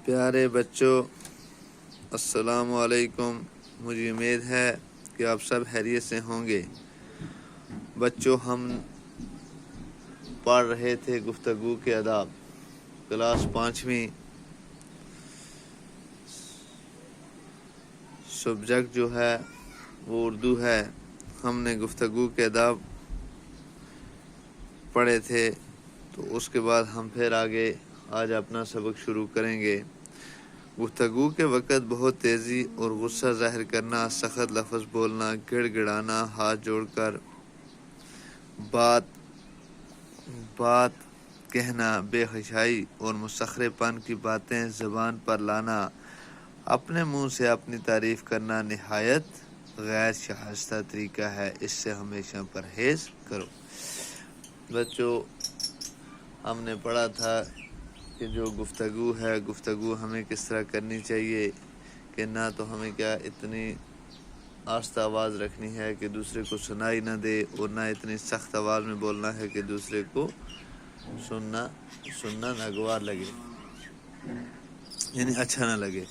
پیارے بچوں، السلام علیکم۔ مجھے امید ہے کہ آپ سب خیریت سے ہوں گے۔ بچوں، ہم پڑھ رہے تھے گفتگو کے آداب، کلاس 5ویں، سبجیکٹ جو ہے وہ اردو ہے۔ ہم نے گفتگو کے آداب پڑھے تھے، تو اس کے بعد ہم پھر آگے آج اپنا سبق شروع کریں گے۔ گفتگو کے وقت بہت تیزی اور غصہ ظاہر کرنا، سخت لفظ بولنا، گڑ گڑانا، ہاتھ جوڑ کر بات کہنا، بے حیائی اور مسخرے پن کی باتیں زبان پر لانا، اپنے منہ سے اپنی تعریف کرنا نہایت غیر شائستہ طریقہ ہے، اس سے ہمیشہ پرہیز کرو۔ بچوں، ہم نے پڑھا تھا کہ جو گفتگو ہمیں کس طرح کرنی چاہیے، کہ نہ تو ہمیں اتنی آہستہ آواز رکھنی ہے کہ دوسرے کو سنائی نہ دے، اور نہ اتنی سخت آواز میں بولنا ہے کہ دوسرے کو سننا ناگوار لگے، یعنی اچھا نہ لگے۔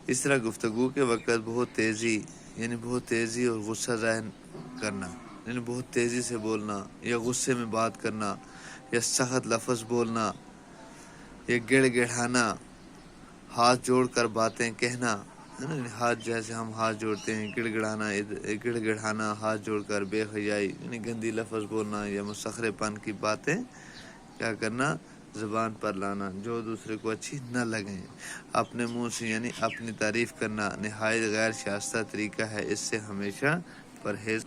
اس طرح گفتگو کے وقت بہت تیزی اور غصہ ظاہر کرنا، یعنی بہت تیزی سے بولنا، یا غصے میں بات کرنا، یا سخت لفظ بولنا، یا گڑ گڑانا، ہاتھ جوڑ کر باتیں کہنا، ہاتھ جیسے ہم ہاتھ جوڑتے ہیں، گڑ گڑانا، ہاتھ جوڑ کر، بے حیائی یعنی گندی لفظ بولنا، یا مسخرے پن کی باتیں کیا کرنا، زبان پر لانا جو دوسرے کو اچھی نہ لگیں، اپنے منہ سے یعنی اپنی تعریف کرنا نہایت غیر شائستہ طریقہ ہے، اس سے ہمیشہ پرہیز۔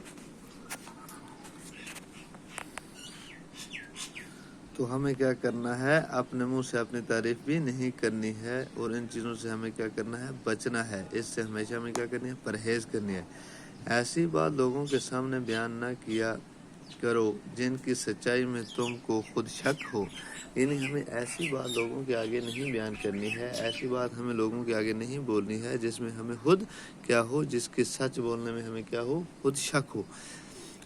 تو ہمیں کیا کرنا ہے، اپنے منہ سے اپنی تعریف بھی نہیں کرنی ہے، اور ان چیزوں سے ہمیں کیا کرنا ہے، بچنا ہے، اس سے ہمیشہ ہمیں کیا کرنی ہے، پرہیز کرنی ہے۔ ایسی بات لوگوں کے سامنے بیان نہ کیا کرو جن کی سچائی میں تم کو خود شک ہو، یعنی ہمیں ایسی بات لوگوں کے آگے نہیں بیان کرنی ہے، ایسی بات ہمیں لوگوں کے آگے نہیں بولنی ہے جس میں ہمیں خود کیا ہو، جس کے سچ بولنے میں ہمیں کیا ہو، خود شک ہو۔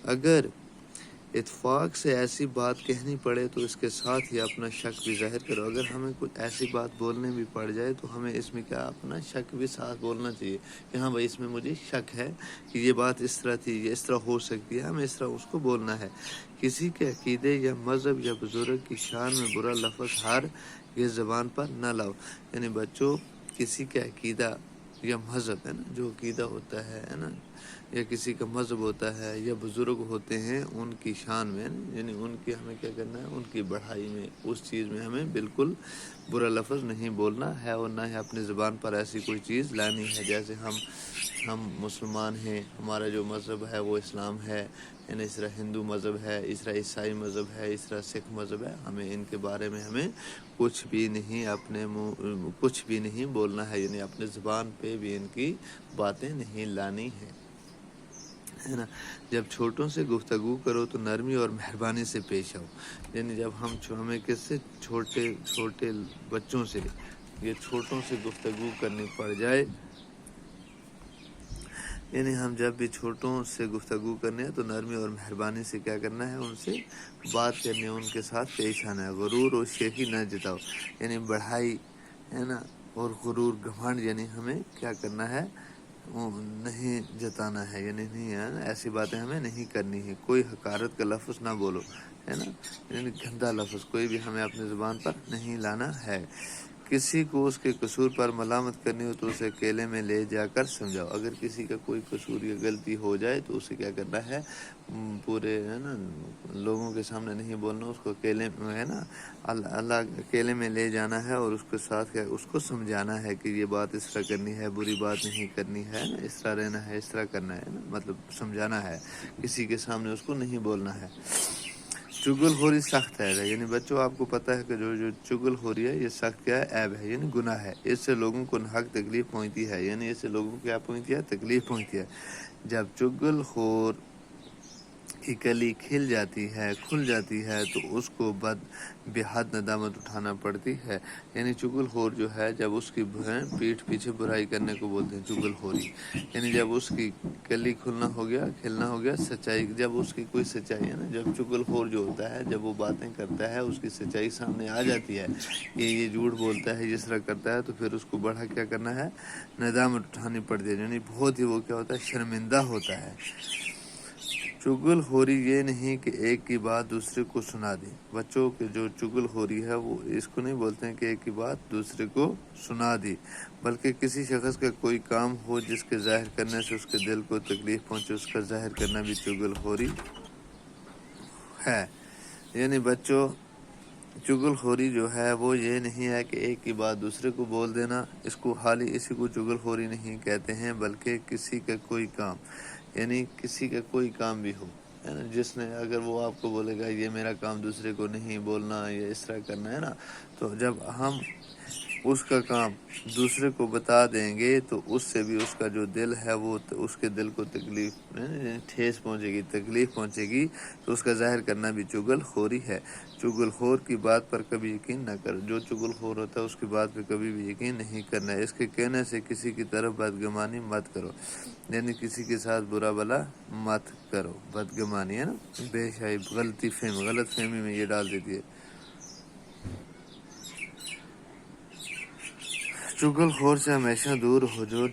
اگر اتفاق سے ایسی بات کہنی پڑے تو اس کے ساتھ ہی اپنا شک بھی ظاہر کرو۔ اگر ہمیں کوئی ایسی بات بولنے بھی پڑ جائے تو ہمیں اس میں کیا اپنا شک بھی ساتھ بولنا چاہیے، کہ ہاں بھائی اس میں مجھے شک ہے کہ یہ بات اس طرح تھی، یہ اس طرح ہو سکتی ہے، ہمیں اس طرح اس کو بولنا ہے۔ کسی کے عقیدے یا مذہب یا بزرگ کی شان میں برا لفظ یہ زبان پر نہ لاؤ، یعنی بچوں، کسی کا عقیدہ یا مذہب ہے نا، جو عقیدہ ہوتا ہے نا، یا کسی کا مذہب ہوتا ہے، یا بزرگ ہوتے ہیں، ان کی شان میں یعنی ان کی ہمیں کیا کرنا ہے، ان کی بڑھائی میں، اس چیز میں ہمیں بالکل برا لفظ نہیں بولنا ہے، اور نہ ہی اپنی زبان پر ایسی کوئی چیز لانی ہے۔ جیسے ہم مسلمان ہیں، ہمارا جو مذہب ہے وہ اسلام ہے، یعنی اس طرح ہندو مذہب ہے، اس طرح عیسائی مذہب ہے، اس طرح سکھ مذہب ہے، ہمیں ان کے بارے میں ہمیں کچھ بھی نہیں بولنا ہے، یعنی اپنے زبان پہ بھی ان کی باتیں نہیں لانی ہے نا۔ جب چھوٹوں سے گفتگو کرو تو نرمی اور مہربانی سے پیش آؤ، یعنی جب ہمیں کس سے، چھوٹے بچوں سے، یہ چھوٹوں سے گفتگو کرنی پڑ جائے، یعنی ہم جب بھی چھوٹوں سے گفتگو کرنے ہیں تو نرمی اور مہربانی سے کیا کرنا ہے، ان سے بات کرنی ہے، ان کے ساتھ پیش آنا ہے۔ غرور اور شیخی نہ جتاؤ، یعنی بڑھائی ہے نا، اور غرور گھمنڈ، یعنی ہمیں کیا کرنا ہے، نہیں جتانا ہے، یعنی نہیں ہے نا، ایسی باتیں ہمیں نہیں کرنی ہے۔ کوئی حقارت کا لفظ نہ بولو، ہے نا، یعنی گندا لفظ کوئی بھی ہمیں اپنی زبان پر نہیں لانا ہے۔ کسی کو اس کے قصور پر ملامت کرنی ہو تو اسے اکیلے میں لے جا کر سمجھاؤ۔ اگر کسی کا کوئی قصور یا غلطی ہو جائے تو اسے کیا کرنا ہے، پورے ہے نا لوگوں کے سامنے نہیں بولنا، اس کو اکیلے میں ہے نا، اکیلے میں لے جانا ہے، اور اس کے ساتھ اس کو سمجھانا ہے کہ یہ بات اس طرح کرنی ہے، بری بات نہیں کرنی ہے نا، اس طرح رہنا ہے، اس طرح کرنا ہے نا، مطلب سمجھانا ہے، کسی کے سامنے اس کو نہیں بولنا ہے۔ چغل خوری سخت ہے، یعنی بچوں آپ کو پتہ ہے کہ جو چغل خوری ہے یہ سخت کیا ہے، عیب ہے، یعنی گناہ ہے، اس سے لوگوں کو حق تکلیف پہنچتی ہے، یعنی اس سے لوگوں کو کیا پہنچتی ہے، تکلیف پہنچتی ہے۔ جب چغل خور کی کلی کھل جاتی ہے، کھل جاتی ہے تو اس کو بے حد ندامت اٹھانا پڑتی ہے۔ یعنی چغل خور جو ہے جب اس کی پیٹھ پیچھے برائی کرنے کو بولتے ہیں چغل خوری، یعنی جب اس کی کلی کھلنا ہو گیا سچائی، جب اس کی کوئی سچائی ہے نا، جب چغل خور جو ہوتا ہے جب وہ باتیں کرتا ہے اس کی سچائی سامنے آ جاتی ہے کہ یہ جھوٹ بولتا ہے، جس طرح کرتا ہے، تو پھر اس کو بڑھا کیا کرنا ہے، ندامت اٹھانی پڑتی ہے، یعنی بہت ہی وہ کیا ہوتا ہے، شرمندہ ہوتا ہے۔ چغل خوری یہ نہیں کہ ایک کی بات دوسرے کو سنا دے۔ بچوں کے جو چغل خوری ہے وہ اس کو نہیں بولتے ہیں کہ ایک کی بات دوسرے کو سنا دی، بلکہ کسی شخص کا کوئی کام ہو جس کے ظاہر کرنے سے اس کے دل کو تکلیف پہنچے، اس کا ظاہر کرنا بھی چغل خوری ہے۔ یعنی بچوں، چغل خوری جو ہے وہ یہ نہیں ہے کہ ایک کی بات دوسرے کو بول دینا، اس کو حالی اسی کو چغل خوری نہیں کہتے ہیں، بلکہ کسی کا کوئی کام، یعنی کسی کا کوئی کام بھی ہو، ہے نا، جس نے اگر وہ آپ کو بولے گا یہ میرا کام دوسرے کو نہیں بولنا یا اس طرح کرنا ہے نا، تو جب ہم اس کا کام دوسرے کو بتا دیں گے تو اس سے بھی اس کا جو دل ہے وہ اس کے دل کو تکلیف ٹھیس پہنچے گی، تکلیف پہنچے گی، تو اس کا ظاہر کرنا بھی چغل خوری ہے۔ چغل خور کی بات پر کبھی یقین نہ کر، جو چغل خور ہوتا ہے اس کی بات پہ کبھی بھی یقین نہیں کرنا ہے، اس کے کہنے سے کسی کی طرف بدگمانی مت کرو، یعنی کسی کے ساتھ برا بلا مت کرو، بدگمانی ہے نا، بے شائی غلط فہمی میں یہ ڈال دیتی ہے۔ چغل خور سے ہمیشہ دور ہو، جو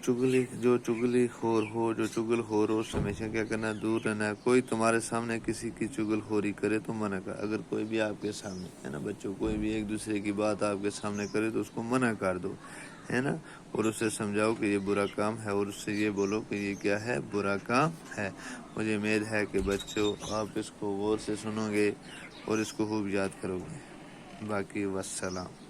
چغلی خور ہو، جو چغل خور ہو، اس سے ہمیشہ کیا کرنا ہے، دور رہنا ہے۔ کوئی تمہارے سامنے کسی کی چغل خوری کرے تو منع کر، اگر کوئی بھی آپ کے سامنے، ہے نا بچوں، کوئی بھی ایک دوسرے کی بات آپ کے سامنے کرے تو اس کو منع کر دو، ہے نا، اور اسے سمجھاؤ کہ یہ برا کام ہے، اور اس سے یہ بولو کہ یہ کیا ہے، برا کام ہے۔ مجھے امید ہے کہ بچوں آپ اس کو غور سے سنو گے اور اس کو خوب یاد کرو گے۔ باقی والسلام۔